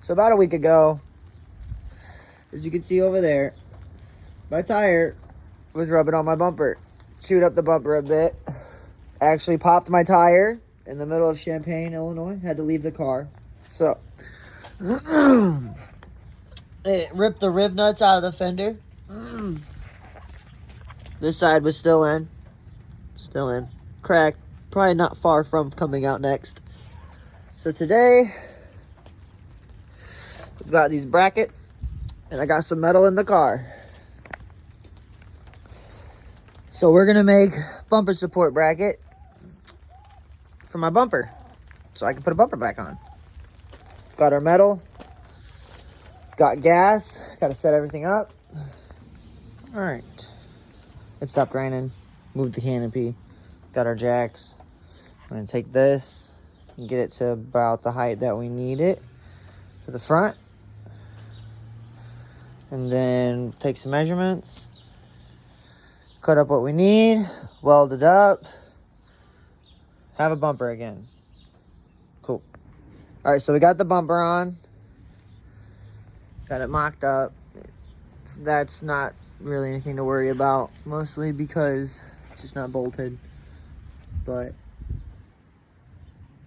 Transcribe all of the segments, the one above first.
So about a week ago, as you can see over there, my tire was rubbing on my bumper. Chewed up the bumper a bit. Actually popped my tire in the middle of Champaign, Illinois. Had to leave the car. So, it ripped the rib nuts out of the fender. This side was still in. Still in. Cracked. Probably not far from coming out next. So today, we've got these brackets. And I got some metal in the car. So we're going to make bumper support bracket for my bumper. So I can put a bumper back on. Got our metal. Got gas. Got to set everything up. Alright. It stopped raining. Moved the canopy. Got our jacks. I'm going to take this and get it to about the height that we need it for the front. And then take some measurements. Cut up what we need. Weld it up. Have a bumper again. Cool. Alright, so we got the bumper on. Got it mocked up. That's not really anything to worry about. Mostly because it's just not bolted. But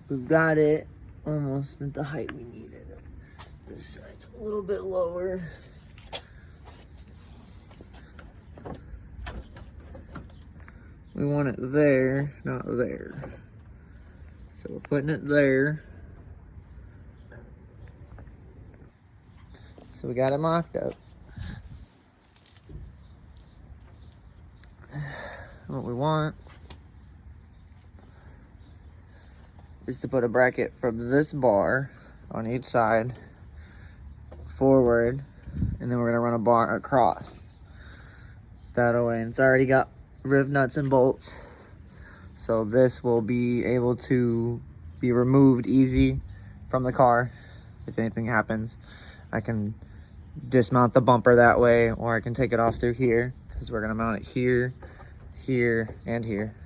we've got it almost at the height we needed it. This side's a little bit lower. We want it there, not there. So we're putting it there. So we got it mocked up. What we want is to put a bracket from this bar on each side forward, and then we're gonna run a bar across that way. And it's already got rib nuts and bolts, so this will be able to be removed easy from the car. If anything happens, I can dismount the bumper that way, or I can take it off through here, because we're gonna mount it here, here, and here.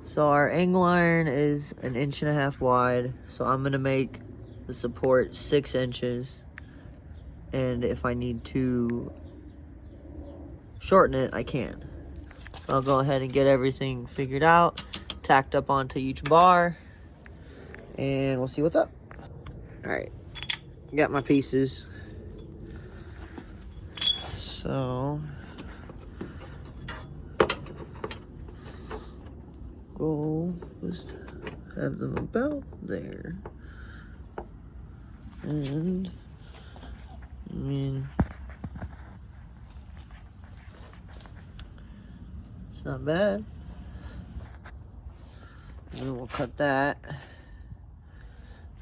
So our angle iron is 1.5 inches wide, so I'm gonna make the support 6 inches. And if I need to shorten it, I can. So I'll go ahead and get everything figured out, tacked up onto each bar, and we'll see what's up. All right, got my pieces. So, goal was to have them about there. And I mean, it's not bad. And then we'll cut that.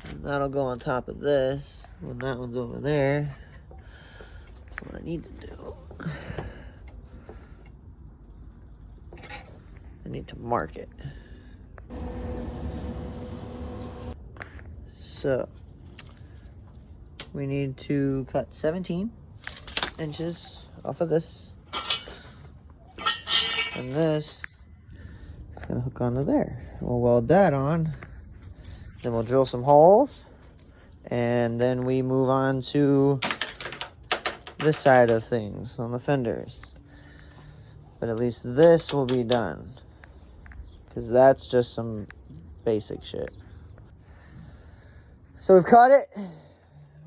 And that'll go on top of this when that one's over there. That's what I need to do. I need to mark it. So we need to cut 17 inches off of this. And this is gonna hook onto there. We'll weld that on. Then we'll drill some holes. And then we move on to this side of things on the fenders. But at least this will be done, because that's just some basic shit. So we've cut it.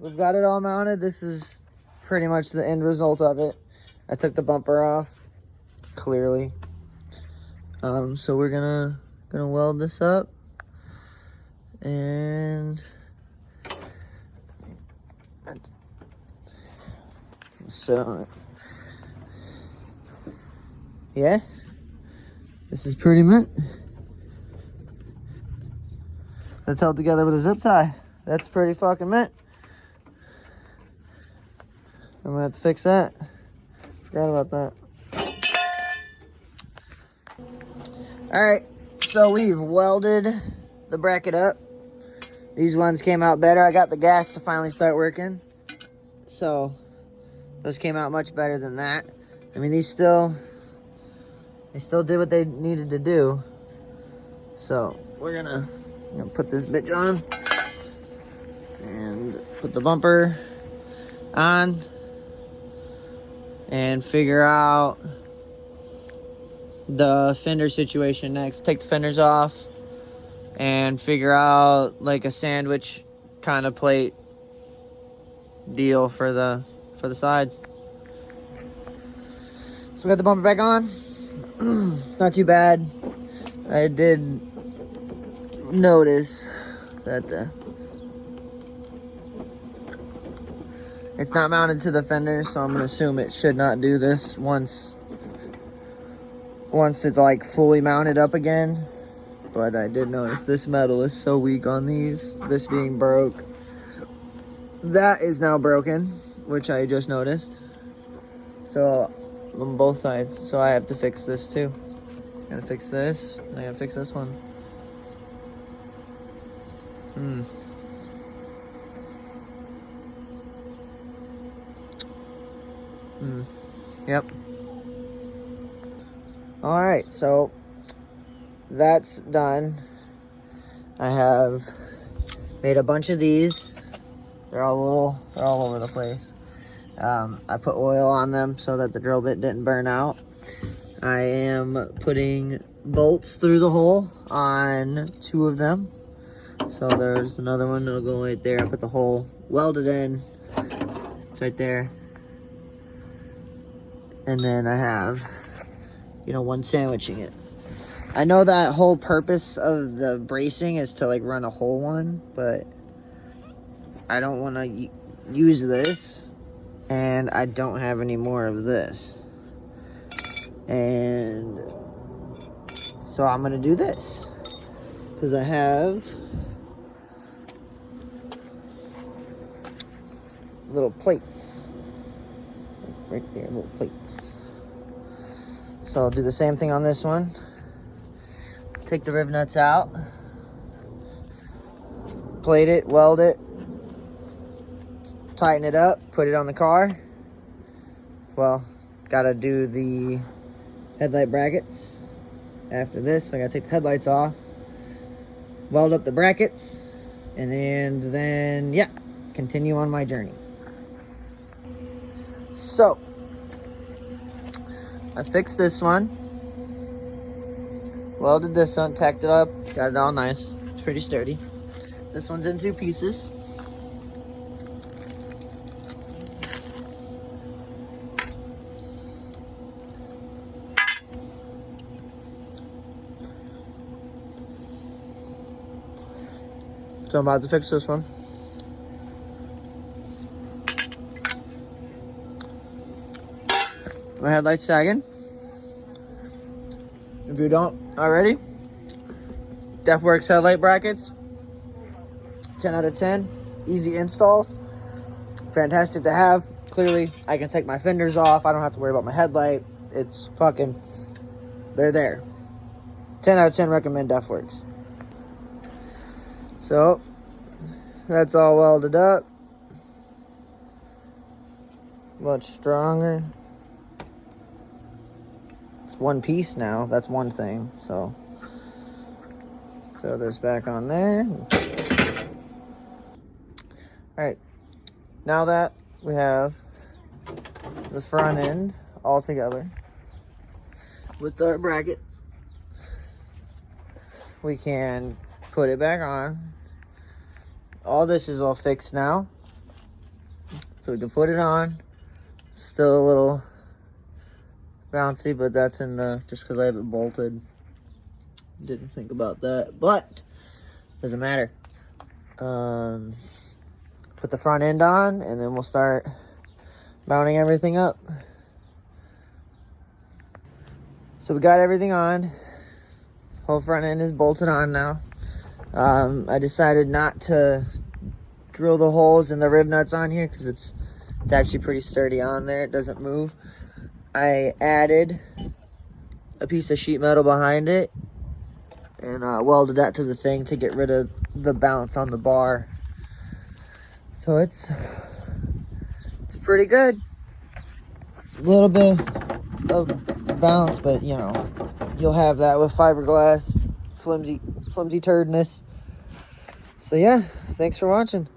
We've got it all mounted. This is pretty much the end result of it. I took the bumper off, clearly. So we're gonna weld this up, and sit on it. Yeah, this is pretty mint. That's held together with a zip tie. That's pretty fucking mint. I'm gonna have to fix that. Forgot about that. Alright, so we've welded the bracket up. These ones came out better. I got the gas to finally start working. So, those came out much better than that. I mean, they still did what they needed to do. So, we're gonna I'm gonna put this bitch on and put the bumper on and figure out the fender situation next. Take the fenders off and figure out like a sandwich kind of plate deal for the sides. So we got the bumper back on. It's not too bad. I did notice that it's not mounted to the fender, so I'm gonna assume it should not do this once it's like fully mounted up again. But I did notice this metal is so weak on these, this being broke. That is now broken, which I just noticed. So on both sides, so I have to fix this too. I gotta fix this, and I gotta fix this one. Yep. Alright, so that's done. I have made a bunch of these. They're all over the place. I put oil on them so that the drill bit didn't burn out. I am putting bolts through the hole on 2 of them. So there's another one that'll go right there. I put the hole welded in. It's right there. And then I have, one sandwiching it. I know that whole purpose of the bracing is to like run a whole one, but I don't want to use this, and I don't have any more of this. And so I'm gonna do this because I have little plates right there, little plates. So I'll do the same thing on this one. Take the rib nuts out, plate it, weld it, tighten it up, put it on the car. Well, gotta do the headlight brackets. After this, I gotta take the headlights off, weld up the brackets, and then yeah, continue on my journey. So, I fixed this one, welded this one, tacked it up, got it all nice. It's pretty sturdy. This one's in 2 pieces. So I'm about to fix this one. My headlight's sagging. If you don't already, DefWorks headlight brackets, 10 out of 10. Easy installs, fantastic to have. Clearly, I can take my fenders off. I don't have to worry about my headlight. It's fucking, they're there. 10 out of 10 recommend DefWorks. So, that's all welded up. Much stronger. It's one piece now. That's one thing. So, throw this back on there. Alright. Now that we have the front end all together with our brackets, we can put it back on. All this is all fixed now, so we can put it on. Still a little bouncy, but that's in the, just because I have it bolted. Didn't think about that, but doesn't matter. Put the front end on, and then we'll start mounting everything up. So we got everything on. Whole front end is bolted on now. I decided not to drill the holes in the rib nuts on here because it's actually pretty sturdy on there. It doesn't move. I added a piece of sheet metal behind it and welded that to the thing to get rid of the bounce on the bar. So it's pretty good. A little bit of bounce, but you'll have that with fiberglass, flimsy turdness. So yeah, thanks for watching.